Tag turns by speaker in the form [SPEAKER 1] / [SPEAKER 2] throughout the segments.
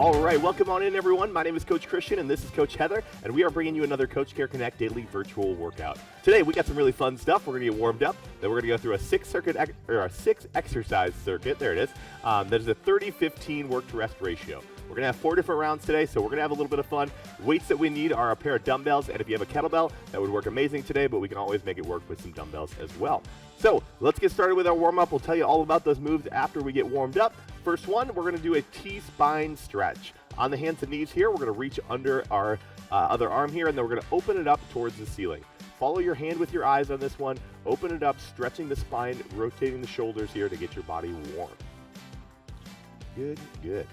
[SPEAKER 1] All right, welcome on in, everyone. My name is Coach Christian, and this is Coach Heather, and we are bringing you another Coach Care Connect daily virtual workout. Today, we got some really fun stuff. We're going to get warmed up. Then we're going to go through a six exercise circuit. There it is. There's a 30-15 work to rest ratio. We're going to have 4 different rounds today, so we're going to have a little bit of fun. Weights that we need are a pair of dumbbells, and if you have a kettlebell, that would work amazing today, but we can always make it work with some dumbbells as well. So let's get started with our warm-up. We'll tell you all about those moves after we get warmed up. First one, we're going to do a T-spine stretch. On the hands and knees here, we're going to reach under our other arm here, and then we're going to open it up towards the ceiling. Follow your hand with your eyes on this one. Open it up, stretching the spine, rotating the shoulders here to get your body warm. Good, good.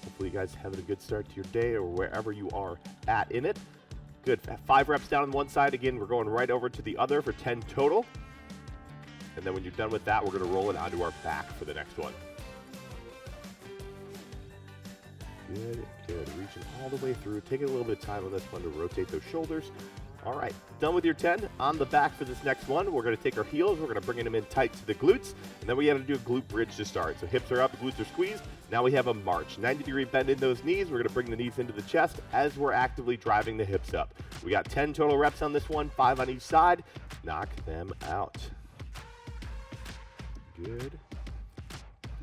[SPEAKER 1] Hopefully you guys having a good start to your day or wherever you are at in it. Good. 5 reps down on one side. Again, we're going right over to the other for 10 total. And then when you're done with that, we're going to roll it onto our back for the next one. Good, good. Reaching all the way through. Taking a little bit of time on this one to rotate those shoulders. All right, done with your 10. On the back for this next one, we're going to take our heels. We're going to bring them in tight to the glutes. And then we have to do a glute bridge to start. So hips are up, glutes are squeezed. Now we have a march. 90-degree bend in those knees. We're going to bring the knees into the chest as we're actively driving the hips up. We got 10 total reps on this one, 5 on each side. Knock them out. Good.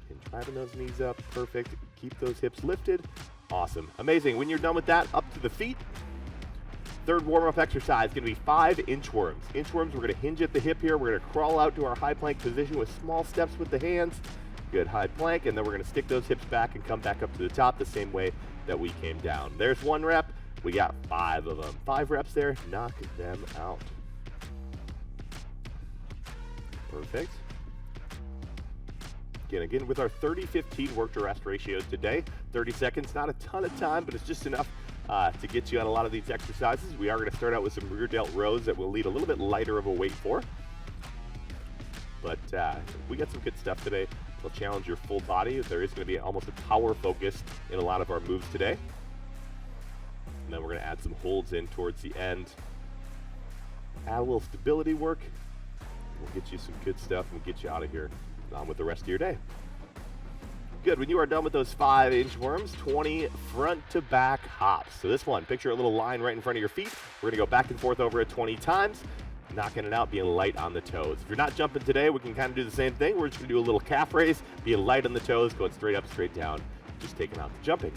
[SPEAKER 1] And driving those knees up. Perfect. Keep those hips lifted. Awesome. Amazing. When you're done with that, up to the feet. Third warm-up exercise is going to be 5 inchworms. Inchworms, we're going to hinge at the hip here. We're going to crawl out to our high plank position with small steps with the hands. Good high plank, and then we're going to stick those hips back and come back up to the top the same way that we came down. There's 1 rep. We got 5 of them. 5 reps there. Knock them out. Perfect. Again, with our 30-15 work to rest ratios today, 30 seconds, not a ton of time, but it's just enough to get you on a lot of these exercises. We are going to start out with some rear delt rows that we'll lead a little bit lighter of a weight for. But we got some good stuff today. We'll challenge your full body. There is going to be almost a power focus in a lot of our moves today. And then we're going to add some holds in towards the end. Add a little stability work. We'll get you some good stuff and get you out of here on with the rest of your day. Good. When you are done with those 5 inchworms, 20 front to back hops. So this one, picture a little line right in front of your feet. We're going to go back and forth over it 20 times, knocking it out, being light on the toes. If you're not jumping today, we can kind of do the same thing. We're just going to do a little calf raise, being light on the toes, going straight up, straight down, just taking out the jumping.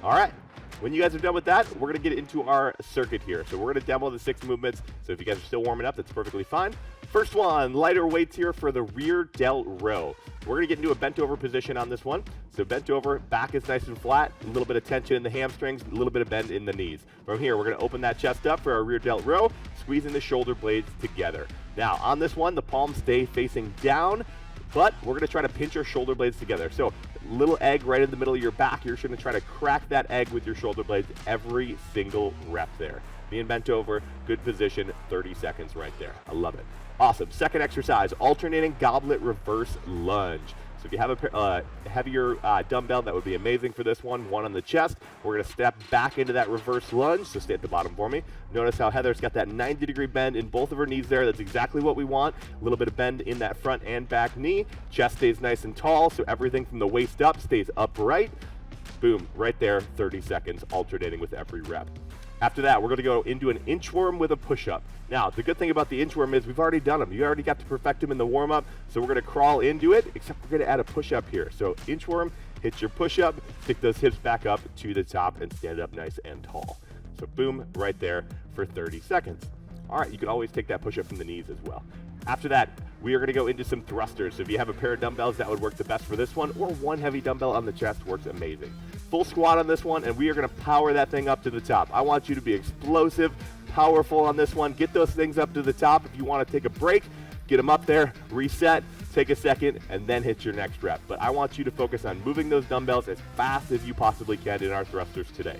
[SPEAKER 1] All right. When you guys are done with that, we're going to get into our circuit here. So we're going to demo the 6 movements. So if you guys are still warming up, that's perfectly fine. First one, lighter weights here for the rear delt row. We're going to get into a bent over position on this one. So bent over, back is nice and flat, a little bit of tension in the hamstrings, a little bit of bend in the knees. From here, we're going to open that chest up for our rear delt row, squeezing the shoulder blades together. Now on this one, the palms stay facing down, but we're going to try to pinch our shoulder blades together. So little egg right in the middle of your back. You're just going to try to crack that egg with your shoulder blades every single rep there. Being bent over, good position, 30 seconds right there. I love it. Awesome. Second exercise, alternating goblet reverse lunge. So if you have a heavier dumbbell, that would be amazing for this one. 1 on the chest. We're going to step back into that reverse lunge, so stay at the bottom for me. Notice how Heather's got that 90-degree bend in both of her knees there. That's exactly what we want. A little bit of bend in that front and back knee. Chest stays nice and tall, so everything from the waist up stays upright. Boom, right there, 30 seconds, alternating with every rep. After that, we're going to go into an inchworm with a push-up. Now, the good thing about the inchworm is we've already done them. You already got to perfect them in the warm-up, so we're going to crawl into it, except we're going to add a push-up here. So inchworm, hit your push-up, stick those hips back up to the top, and stand up nice and tall. So boom, right there for 30 seconds. All right, you can always take that push-up from the knees as well. After that, we are going to go into some thrusters. So if you have a pair of dumbbells, that would work the best for this one, or 1 heavy dumbbell on the chest works amazing. Full squat on this one, and we are going to power that thing up to the top. I want you to be explosive, powerful on this one. Get those things up to the top. If you want to take a break, get them up there, reset, take a second, and then hit your next rep. But I want you to focus on moving those dumbbells as fast as you possibly can in our thrusters today.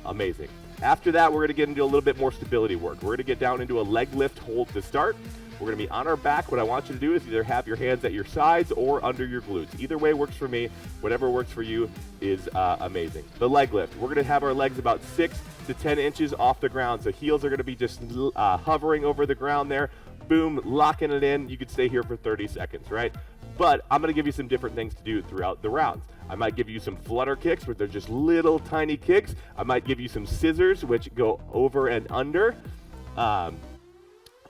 [SPEAKER 1] Amazing. After that, we're going to get into a little bit more stability work. We're going to get down into a leg lift hold to start. We're going to be on our back. What I want you to do is either have your hands at your sides or under your glutes. Either way works for me. Whatever works for you is amazing. The leg lift. We're going to have our legs about 6 to 10 inches off the ground. So heels are going to be just hovering over the ground there. Boom, locking it in. You could stay here for 30 seconds, right? but I'm going to give you some different things to do throughout the rounds. I might give you some flutter kicks, where they're just little tiny kicks. I might give you some scissors, which go over and under.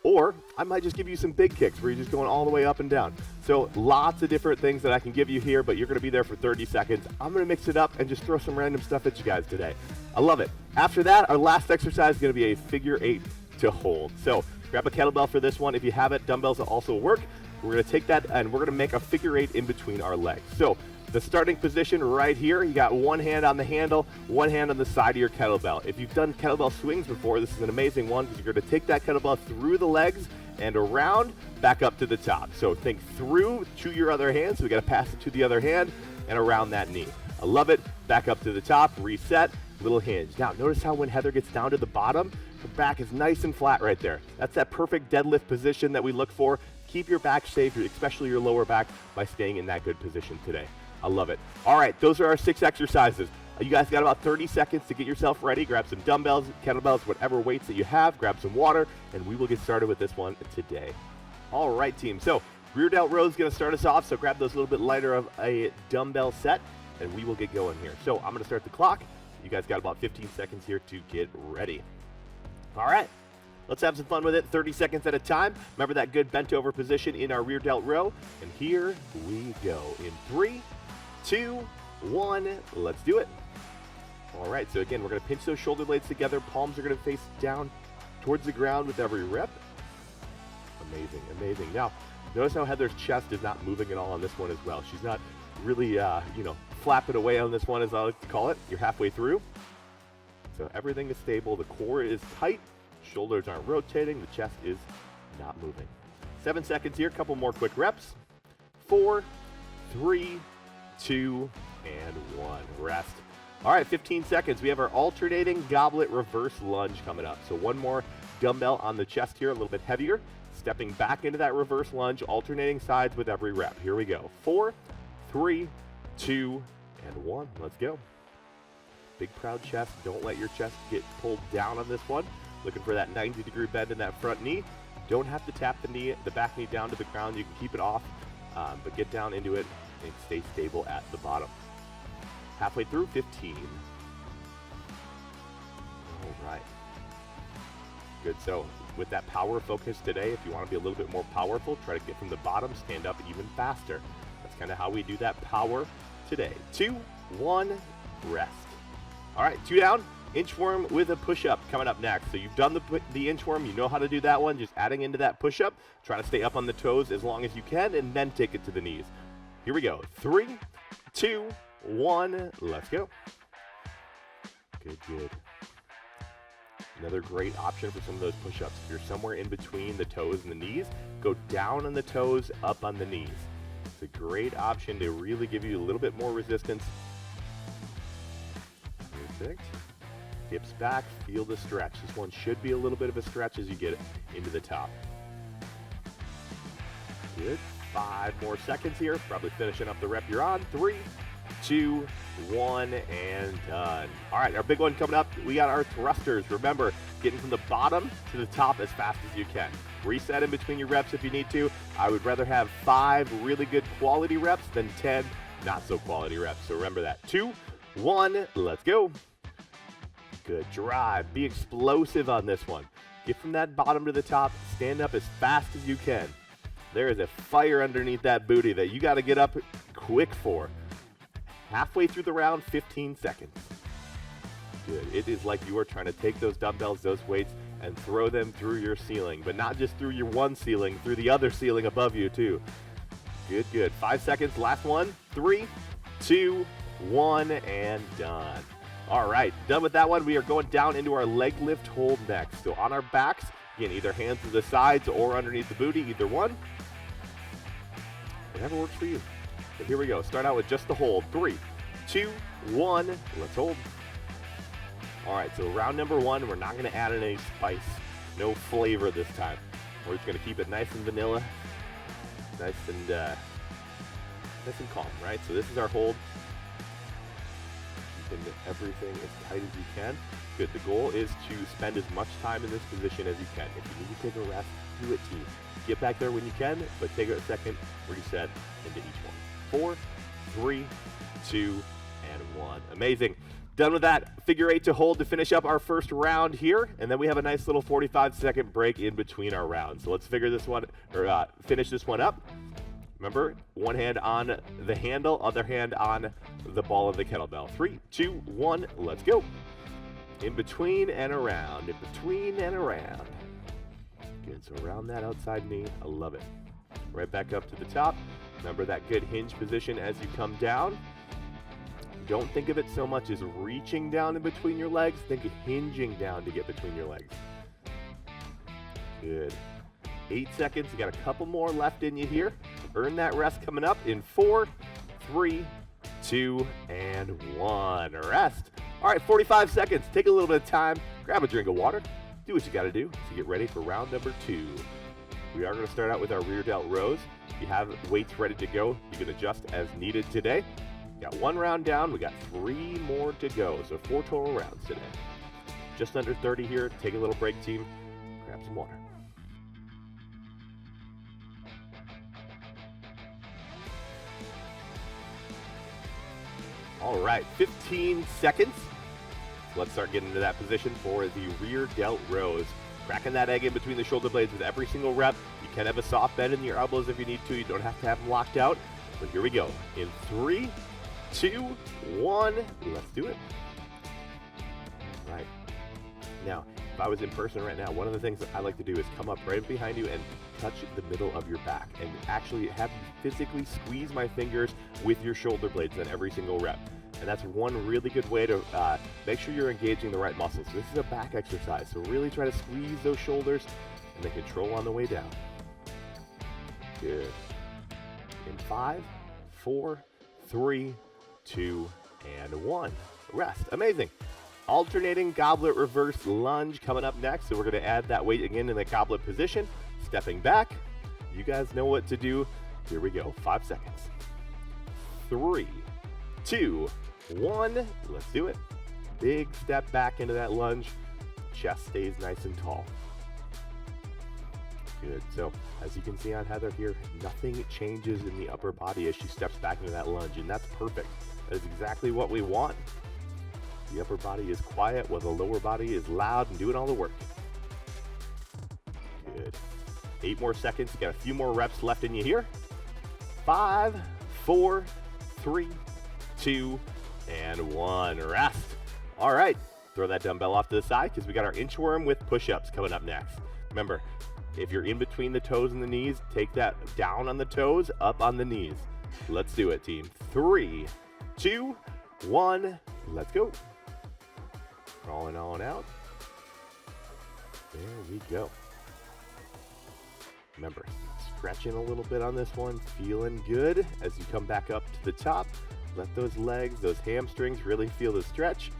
[SPEAKER 1] Or I might just give you some big kicks where you're just going all the way up and down. So lots of different things that I can give you here, but you're going to be there for 30 seconds. I'm going to mix it up and just throw some random stuff at you guys today. I love it. After that, our last exercise is going to be a figure 8 to hold. So grab a kettlebell for this one. If you have it, dumbbells will also work. We're going to take that and we're going to make a figure 8 in between our legs. So the starting position right here, you got one hand on the handle, one hand on the side of your kettlebell. If you've done kettlebell swings before, this is an amazing one because you're going to take that kettlebell through the legs and around, back up to the top. So think through to your other hand, so we got to pass it to the other hand and around that knee. I love it. Back up to the top, reset, little hinge. Now notice how when Heather gets down to the bottom, her back is nice and flat right there. That's that perfect deadlift position that we look for. Keep your back safe, especially your lower back, by staying in that good position today. I love it. All right, those are our 6 exercises. You guys got about 30 seconds to get yourself ready. Grab some dumbbells, kettlebells, whatever weights that you have. Grab some water, and we will get started with this one today. All right, team. So rear delt row is going to start us off. So grab those a little bit lighter of a dumbbell set, and we will get going here. So I'm going to start the clock. You guys got about 15 seconds here to get ready. All right. Let's have some fun with it, 30 seconds at a time. Remember that good bent over position in our rear delt row. And here we go in 3, 2, 1, let's do it. All right, so again, we're gonna pinch those shoulder blades together. Palms are gonna face down towards the ground with every rep. Amazing, amazing. Now, notice how Heather's chest is not moving at all on this one as well. She's not really, flapping away on this one, as I like to call it. You're halfway through. So everything is stable, the core is tight. Shoulders aren't rotating, the chest is not moving. 7 seconds here, couple more quick reps. 4, 3, 2, and 1. Rest. All right, 15 seconds. We have our alternating goblet reverse lunge coming up. So one more dumbbell on the chest here, a little bit heavier. Stepping back into that reverse lunge, alternating sides with every rep. Here we go. 4, 3, 2, and 1. Let's go. Big proud chest. Don't let your chest get pulled down on this one. Looking for that 90-degree bend in that front knee. Don't have to tap the back knee down to the ground. You can keep it off, but get down into it and stay stable at the bottom. Halfway through, 15. All right. Good. So with that power focus today, if you want to be a little bit more powerful, try to get from the bottom, stand up even faster. That's kind of how we do that power today. 2, 1, rest. All right, 2 down. Inchworm with a push-up coming up next. So you've done the inchworm, you know how to do that one, just adding into that push-up. Try to stay up on the toes as long as you can, and then take it to the knees. Here we go. 3, 2, 1, let's go. Good, good. Another great option for some of those push-ups. If you're somewhere in between the toes and the knees, go down on the toes, up on the knees. It's a great option to really give you a little bit more resistance. Perfect. Hips back, feel the stretch. This one should be a little bit of a stretch as you get into the top. Good. 5 more seconds here. Probably finishing up the rep you're on. 3, 2, 1, and done. All right, our big one coming up. We got our thrusters. Remember, getting from the bottom to the top as fast as you can. Reset in between your reps if you need to. I would rather have 5 really good quality reps than 10 not so quality reps. So remember that. 2, 1, let's go. Good drive. Be explosive on this one. Get from that bottom to the top. Stand up as fast as you can. There is a fire underneath that booty that you got to get up quick for. Halfway through the round, 15 seconds. Good. It is like you are trying to take those dumbbells, those weights, and throw them through your ceiling. But not just through your one ceiling, through the other ceiling above you too. Good, good. 5 seconds. Last one. 3, 2, 1, and done. All right, done with that one. We are going down into our leg lift hold next. So on our backs, again, either hands to the sides or underneath the booty, either one. Whatever works for you. So here we go. Start out with just the hold. 3, 2, 1. Let's hold. All right, so round number 1, we're not going to add in any spice. No flavor this time. We're just going to keep it nice and vanilla. Nice and calm, right? So this is our hold. Loosen everything as tight as you can. Good. The goal is to spend as much time in this position as you can. If you need to take a rest, do it, team. Get back there when you can, but take a second, reset into each one. 4, 3, 2, and 1. Amazing. Done with that. Figure 8 to hold to finish up our first round here, and then we have a nice little 45-second break in between our rounds. So let's figure this one, or finish this one up. Remember, one hand on the handle, other hand on the ball of the kettlebell. 3, 2, 1, let's go. In between and around, in between and around. Good, so around that outside knee, I love it. Right back up to the top. Remember that good hinge position as you come down. Don't think of it so much as reaching down in between your legs. Think of hinging down to get between your legs. Good. 8 seconds. You got a couple more left in you here. Earn that rest coming up in 4, 3, 2, and 1. Rest. All right, 45 seconds. Take a little bit of time. Grab a drink of water. Do what you got to do to get ready for round number 2. We are going to start out with our rear delt rows. If you have weights ready to go, you can adjust as needed today. Got 1 round down. We got 3 more to go. So 4 total rounds today. Just under 30 here. Take a little break, team. Grab some water. All right, 15 seconds. Let's start getting into that position for the rear delt rows. Cracking that egg in between the shoulder blades with every single rep. You can have a soft bend in your elbows if you need to. You don't have to have them locked out. But here we go. In 3, 2, 1, let's do it. All right. Now, if I was in person right now, one of the things that I like to do is come up right behind you and touch the middle of your back and actually have you physically squeeze my fingers with your shoulder blades on every single rep. And that's one really good way to make sure you're engaging the right muscles. This is a back exercise, so really try to squeeze those shoulders and then control on the way down. Good. In 5, 4, 3, 2, and 1. Rest. Amazing. Alternating goblet reverse lunge coming up next. So we're going to add that weight again in the goblet position. Stepping back. You guys know what to do. Here we go. 5 seconds. 3, 2, 1. Let's do it. Big step back into that lunge. Chest stays nice and tall. Good. So as you can see on Heather here, nothing changes in the upper body as she steps back into that lunge, and that's perfect. That is exactly what we want. The upper body is quiet while the lower body is loud and doing all the work. Good. 8 more seconds. You got a few more reps left in you here. 5, 4, 3, 2, and 1. Rest. All right. Throw that dumbbell off to the side because we got our inchworm with push-ups coming up next. Remember, if you're in between the toes and the knees, take that down on the toes, up on the knees. Let's do it, team. 3, 2, 1. Let's go. Crawling on out. There we go. Remember, stretching a little bit on this one, feeling good as you come back up to the top. Let those legs, those hamstrings really feel the stretch.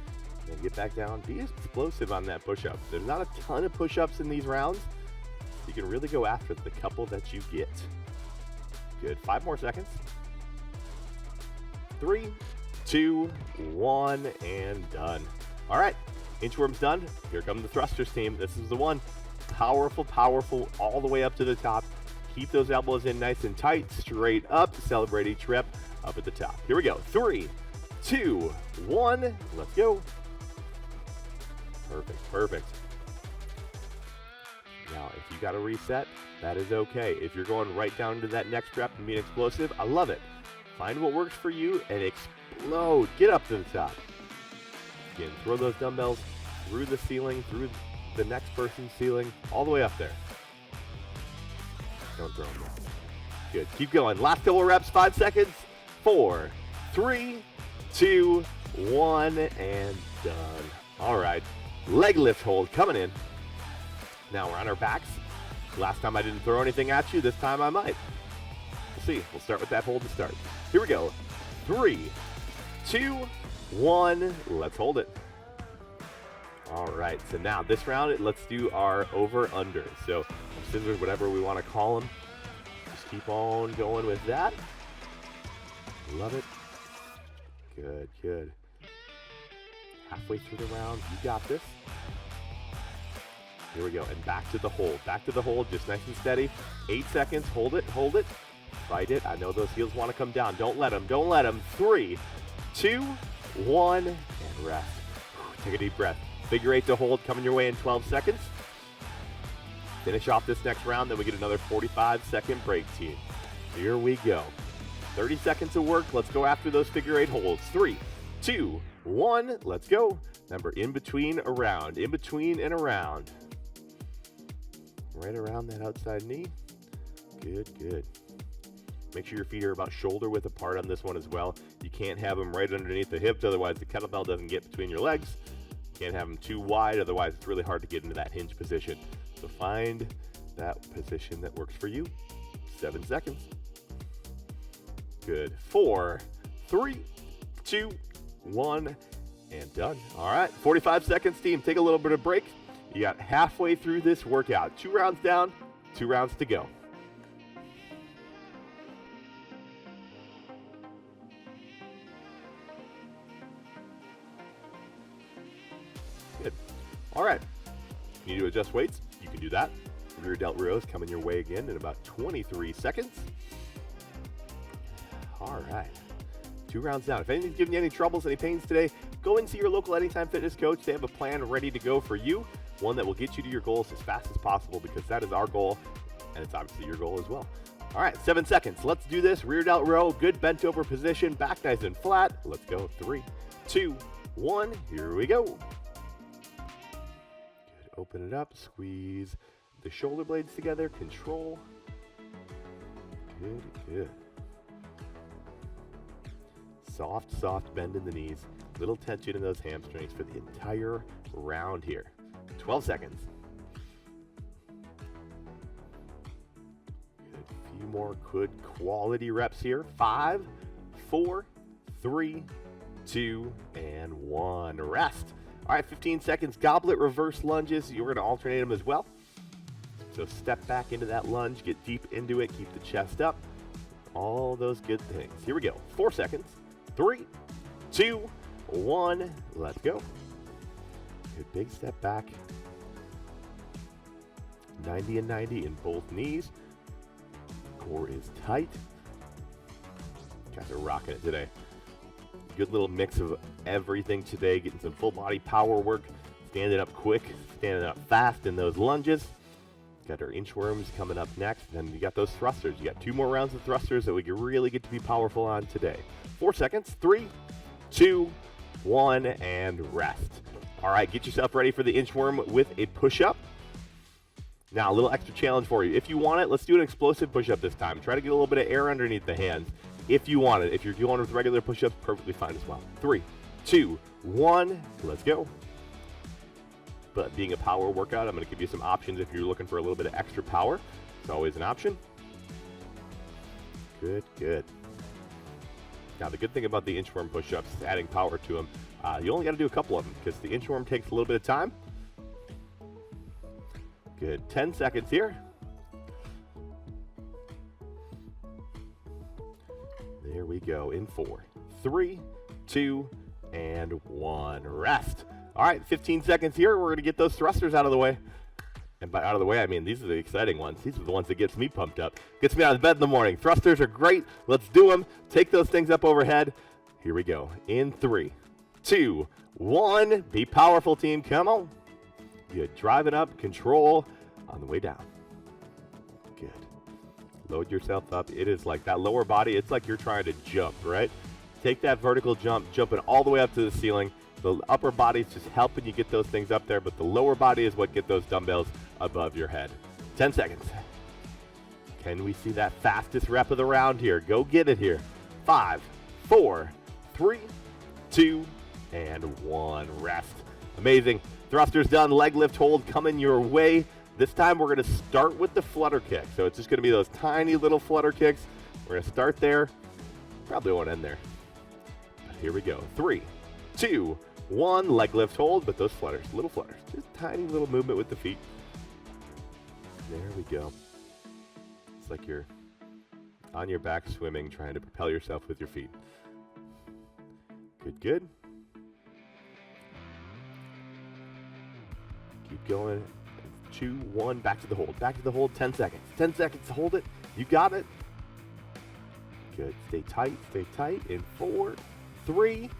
[SPEAKER 1] Then get back down. Be explosive on that push-up. There's not a ton of push-ups in these rounds. You can really go after the couple that you get. Good. 5 more seconds. 3, 2, 1, and done. All right. Inchworm's done. Here come the thrusters, team. This is the one. Powerful, powerful, all the way up to the top. Keep those elbows in nice and tight, straight up. Celebrate each rep up at the top. Here we go. 3, 2, 1. Let's go. Perfect, perfect. Now, if you got to reset, that is okay. If you're going right down to that next rep and being explosive, I love it. Find what works for you and explode. Get up to the top. Again, throw those dumbbells through the ceiling, through the next person's ceiling, all the way up there. Don't throw them down. Good. Keep going. Last couple reps, 5 seconds. 4, 3, 2, 1, and done. All right. Leg lift hold coming in. Now we're on our backs. Last time I didn't throw anything at you. This time I might. We'll see. We'll start with that hold to start. Here we go. 3, 2, 1. Let's hold it. All right. So now this round, let's do our over-under. So scissors, whatever we want to call them. Just keep on going with that. Love it. Good, good. Halfway through the round, you got this. Here we go, and back to the hold. Back to the hold, just nice and steady. 8 seconds, hold it, hold it. Fight it. I know those heels want to come down. Don't let them, don't let them. 3, 2, 1, and rest. Take a deep breath. Figure 8 to hold, coming your way in 12 seconds. Finish off this next round, then we get another 45-second break, team. Here we go. 30 seconds of work. Let's go after those figure 8 holds. 3, 2, 1, let's go. Remember, in between, around, in between and around. Right around that outside knee. Good, good. Make sure your feet are about shoulder width apart on this one as well. You can't have them right underneath the hips, otherwise the kettlebell doesn't get between your legs. You can't have them too wide, otherwise it's really hard to get into that hinge position. So find that position that works for you. 7 seconds. Good. 4, 3, 2, 1, and done. All right, 45 seconds, team. Take a little bit of break. You got halfway through this workout. 2 rounds down, 2 rounds to go. Good. All right. You need to adjust weights? You can do that. Rear delt rows coming your way again in about 23 seconds. All right. 2 rounds down. If anything's giving you any troubles, any pains today, go and see your local Anytime Fitness coach. They have a plan ready to go for you, one that will get you to your goals as fast as possible, because that is our goal, and it's obviously your goal as well. All right, 7 seconds. Let's do this. Rear delt row, good bent over position, back nice and flat. Let's go. 3, 2, 1. Here we go. Good. Open it up. Squeeze the shoulder blades together. Control. Good, good. Soft, soft bend in the knees. Little tension in those hamstrings for the entire round here. 12 seconds. Good. A few more good quality reps here. 5, 4, 3, 2, and 1. Rest. All right, 15 seconds. Goblet reverse lunges. You're going to alternate them as well. So step back into that lunge. Get deep into it. Keep the chest up. All those good things. Here we go. 4 seconds. 3, 2, 1. Let's go. Good big step back. 90 and 90 in both knees. Core is tight. Guys are rocking it today. Good little mix of everything today. Getting some full body power work. Standing up quick, standing up fast in those lunges. Got our inchworms coming up next. Then you got those thrusters. You got 2 more rounds of thrusters that we can really get to be powerful on today. 4 seconds. 3, 2, 1, and rest. All right, get yourself ready for the inchworm with a push-up. Now, a little extra challenge for you. If you want it, let's do an explosive push-up this time. Try to get a little bit of air underneath the hands if you want it. If you're doing with regular push-ups, perfectly fine as well. 3, 2, 1, let's go. But being a power workout, I'm going to give you some options if you're looking for a little bit of extra power. It's always an option. Good, good. Now, the good thing about the inchworm push-ups is adding power to them. You only got to do a couple of them because the inchworm takes a little bit of time. Good. 10 seconds here. There we go. In 4, 3, 2, and 1. Rest. All right, 15 seconds here. We're going to get those thrusters out of the way. And by out of the way, I mean these are the exciting ones. These are the ones that gets me pumped up. Gets me out of bed in the morning. Thrusters are great. Let's do them. Take those things up overhead. Here we go. In 3, 2, 1. Be powerful, team. Come on. Good. Drive it up. Control on the way down. Good. Load yourself up. It is like that lower body. It's like you're trying to jump, right? Take that vertical jump, jumping all the way up to the ceiling. The upper body is just helping you get those things up there, but the lower body is what gets those dumbbells above your head. 10 seconds. Can we see that fastest rep of the round here? Go get it here. 5, 4, 3, 2, and 1. Rest. Amazing. Thrusters done. Leg lift hold coming your way. This time we're going to start with the flutter kick. So it's just going to be those tiny little flutter kicks. We're going to start there. Probably won't end there. But here we go. 3, 2, 1. Leg lift hold, but those flutters, little flutters. Just tiny little movement with the feet. There we go. It's like you're on your back swimming, trying to propel yourself with your feet. Good, good. Keep going. 2, 1, back to the hold. Back to the hold, 10 seconds. 10 seconds to hold it. You got it. Good. Stay tight. In 4, 3,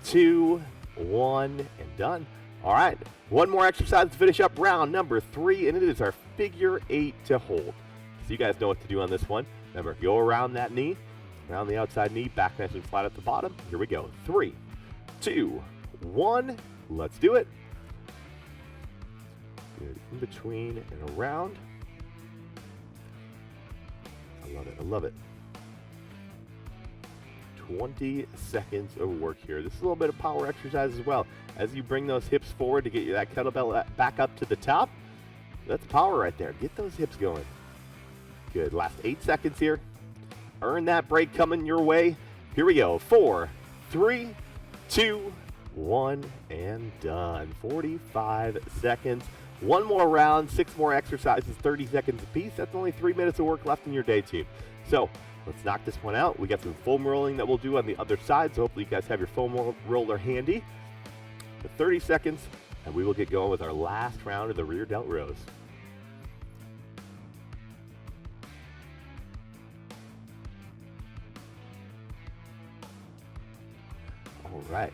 [SPEAKER 1] 2, 1, and done. All right. One more exercise to finish up round number 3, and it is our figure 8 to hold. So you guys know what to do on this one. Remember, go around that knee, around the outside knee, back nice and flat at the bottom. Here we go. 3, 2, 1. Let's do it. Good. In between and around. I love it. 20 seconds of work here. This is a little bit of power exercise as well. As you bring those hips forward to get you that kettlebell back up to the top, that's power right there. Get those hips going. Good. Last 8 seconds here. Earn that break coming your way. Here we go. 4, 3, 2, 1, and done. 45 seconds. One more round, 6 more exercises, 30 seconds apiece. That's only 3 minutes of work left in your day, team. So let's knock this one out. We got some foam rolling that we'll do on the other side, so hopefully you guys have your foam roller handy. For 30 seconds, and we will get going with our last round of the rear delt rows. All right.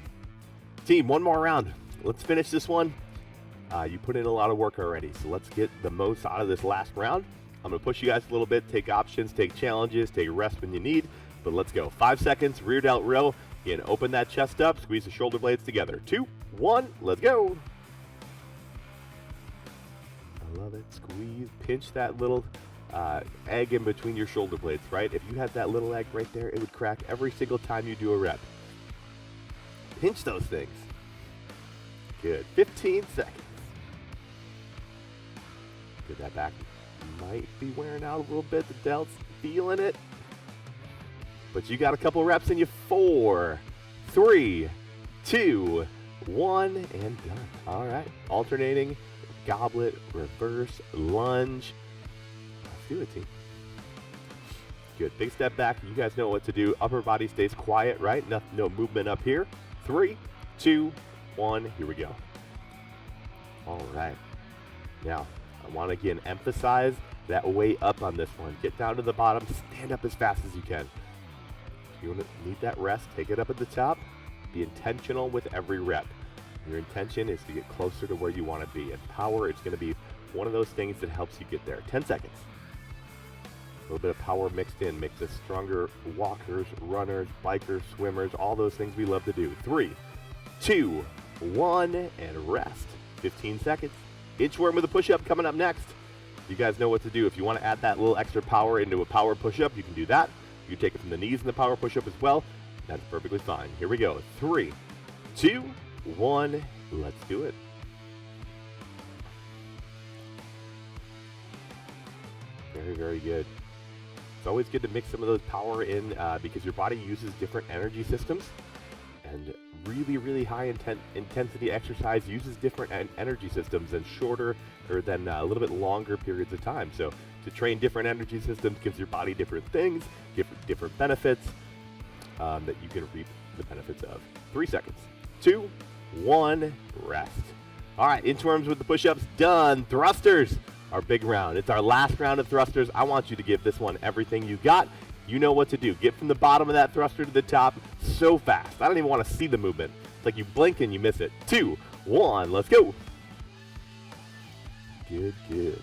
[SPEAKER 1] Team, one more round. Let's finish this one. You put in a lot of work already, so let's get the most out of this last round. I'm going to push you guys a little bit, take options, take challenges, take a rest when you need, but let's go. 5 seconds, rear delt row. Again, open that chest up, squeeze the shoulder blades together. 2, 1, let's go. I love it. Squeeze, pinch that little egg in between your shoulder blades, right? If you had that little egg right there, it would crack every single time you do a rep. Pinch those things. Good. 15 seconds. Good. That back might be wearing out a little bit. The delt's feeling it. But you got a couple reps in you. 4, 3, 2, 1, and done. All right. Alternating, goblet, reverse, lunge. Let's do it, team. Good. Big step back. You guys know what to do. Upper body stays quiet, right? No movement up here. 3, 2, 1. Here we go. All right. Now, I want to again emphasize that weight up on this one. Get down to the bottom. Stand up as fast as you can. If you need that rest, take it up at the top. Be intentional with every rep. Your intention is to get closer to where you want to be. And power is going to be one of those things that helps you get there. 10 seconds. A little bit of power mixed in makes us stronger walkers, runners, bikers, swimmers, all those things we love to do. 3, 2, 1, and rest. 15 seconds. Inchworm with a push-up coming up next. You guys know what to do. If you want to add that little extra power into a power push-up, you can do that. You can take it from the knees in the power push-up as well. That's perfectly fine. Here we go. 3, 2, 1. Let's do it. Very, very good. It's always good to mix some of those power in because your body uses different energy systems. And really, really high intensity exercise uses different energy systems than shorter or than a little bit longer periods of time. So to train different energy systems gives your body different things, different benefits that you can reap the benefits of. 3 seconds. 2, 1, rest. All right, inchworms with the push-ups done. Thrusters, our big round. It's our last round of thrusters. I want you to give this one everything you got. You know what to do. Get from the bottom of that thruster to the top so fast. I don't even want to see the movement. It's like you blink and you miss it. 2, 1, let's go. Good, good.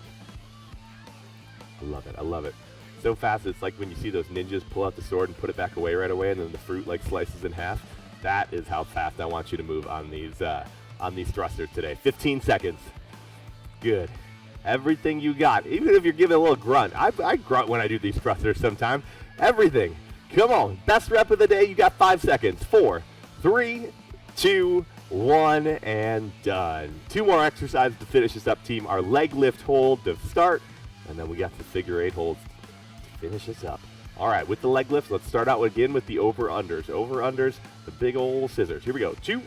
[SPEAKER 1] I love it. I love it. So fast, it's like when you see those ninjas pull out the sword and put it back away right away, and then the fruit like slices in half. That is how fast I want you to move on these thrusters today. 15 seconds. Good. Everything you got. Even if you're giving a little grunt. I grunt when I do these thrusters sometimes. Everything. Come on. Best rep of the day. You got 5 seconds. 4, 3, 2, 1, and done. 2 more exercises to finish this up, team. Our leg lift hold to start, and then we got the figure 8 holds to finish this up. All right, with the leg lifts, let's start out again with the over-unders. Over-unders, the big old scissors. Here we go. 2,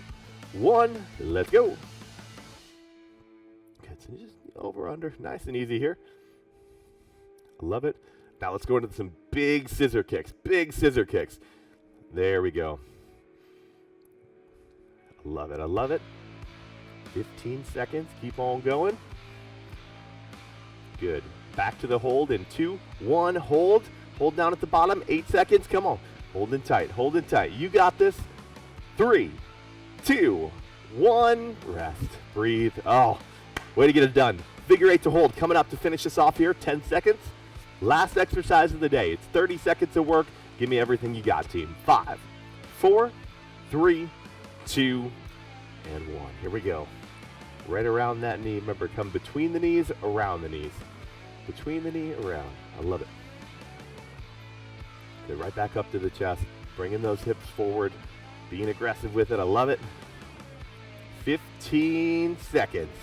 [SPEAKER 1] 1, let's go. Good, so just over-under, nice and easy here. I love it. Now let's go into some big scissor kicks. Big scissor kicks. There we go. I love it. I love it. 15 seconds. Keep on going. Good. Back to the hold in 2, 1, hold. Hold down at the bottom, 8 seconds. Come on. Holding tight, holding tight. You got this. 3, 2, 1. Rest. Breathe. Oh, way to get it done. Figure 8 to hold. Coming up to finish this off here, 10 seconds. Last exercise of the day. It's 30 seconds of work. Give me everything you got, team. 5, 4, 3, 2, and 1. Here we go. Right around that knee. Remember, come between the knees, around the knees. Between the knee, around. I love it. Get right back up to the chest. Bringing those hips forward. Being aggressive with it. I love it. 15 seconds.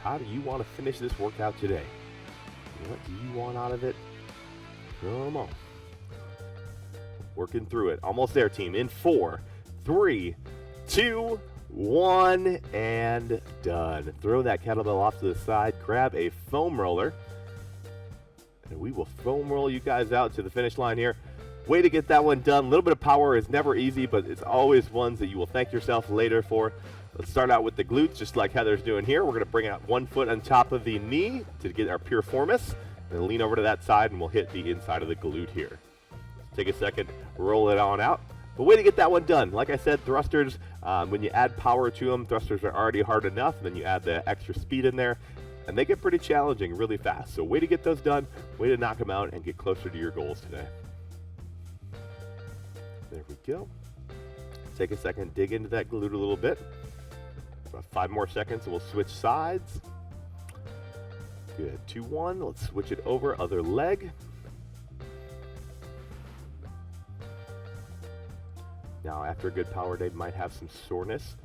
[SPEAKER 1] How do you want to finish this workout today? What do you want out of it? Come on. Working through it. Almost there, team. In 4, 3, 2, 1, and done. Throw that kettlebell off to the side. Grab a foam roller. And we will foam roll you guys out to the finish line here. Way to get that one done. A little bit of power is never easy, but it's always ones that you will thank yourself later for. Let's start out with the glutes, just like Heather's doing here. We're going to bring out one foot on top of the knee to get our piriformis, and then lean over to that side, and we'll hit the inside of the glute here. Take a second, roll it on out. But way to get that one done. Like I said, thrusters, when you add power to them, thrusters are already hard enough, and then you add the extra speed in there, and they get pretty challenging really fast. So way to get those done, way to knock them out and get closer to your goals today. There we go. Take a second, dig into that glute a little bit. About 5 more seconds and we'll switch sides. Good, 2, 1, let's switch it over, other leg. Now after a good power day, might have some soreness.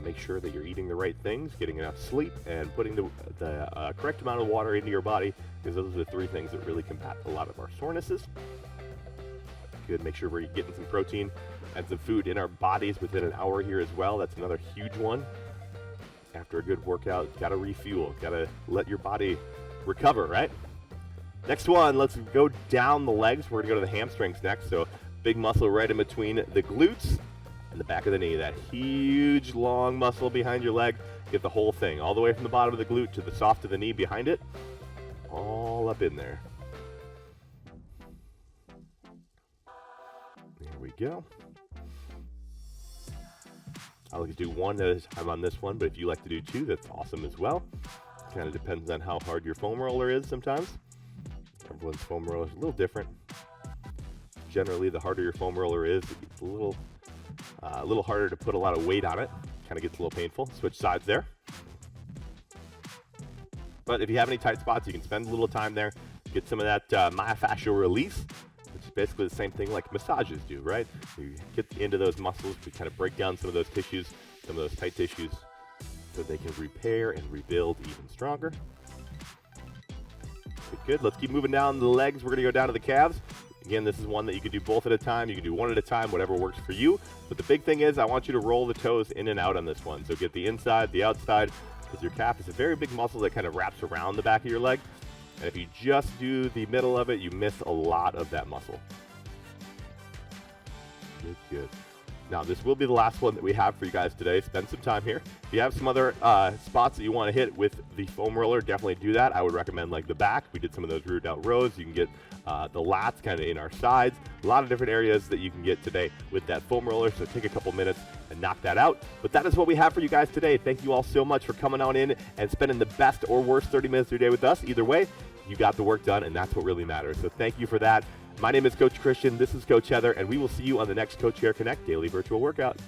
[SPEAKER 1] Make sure that you're eating the right things, getting enough sleep, and putting the correct amount of water into your body, because those are the 3 things that really combat a lot of our sorenesses. Good, make sure we're getting some protein and some food in our bodies within an hour here as well. That's another huge one. After a good workout, gotta refuel, gotta let your body recover, right? Next one, let's go down the legs. We're gonna go to the hamstrings next. So big muscle right in between the glutes and the back of the knee. That huge long muscle behind your leg. Get the whole thing, all the way from the bottom of the glute to the soft of the knee behind it. All up in there. There we go. I like to do one at a time on this one, but if you like to do 2, that's awesome as well. Kind of depends on how hard your foam roller is sometimes. Everyone's foam roller is a little different. Generally, the harder your foam roller is, it's a little harder to put a lot of weight on it. Kind of gets a little painful. Switch sides there. But if you have any tight spots, you can spend a little time there, get some of that myofascial release, which is basically the same thing like massages do, right? You get into those muscles, we kind of break down some of those tissues, some of those tight tissues, so they can repair and rebuild even stronger. Good. Let's keep moving down the legs. We're going to go down to the calves. Again, this is one that you can do both at a time. You can do one at a time, whatever works for you. But the big thing is I want you to roll the toes in and out on this one. So get the inside, the outside, because your calf is a very big muscle that kind of wraps around the back of your leg. And if you just do the middle of it, you miss a lot of that muscle. Good, good. Now, this will be the last one that we have for you guys today. Spend some time here. If you have some other spots that you want to hit with the foam roller, definitely do that. I would recommend like the back. We did some of those rear delt rows. You can get the lats kind of in our sides. A lot of different areas that you can get today with that foam roller. So take a couple minutes and knock that out. But that is what we have for you guys today. Thank you all so much for coming on in and spending the best or worst 30 minutes of your day with us. Either way, you got the work done, and that's what really matters. So thank you for that. My name is Coach Christian. This is Coach Heather, and we will see you on the next Coach Care Connect Daily Virtual Workout.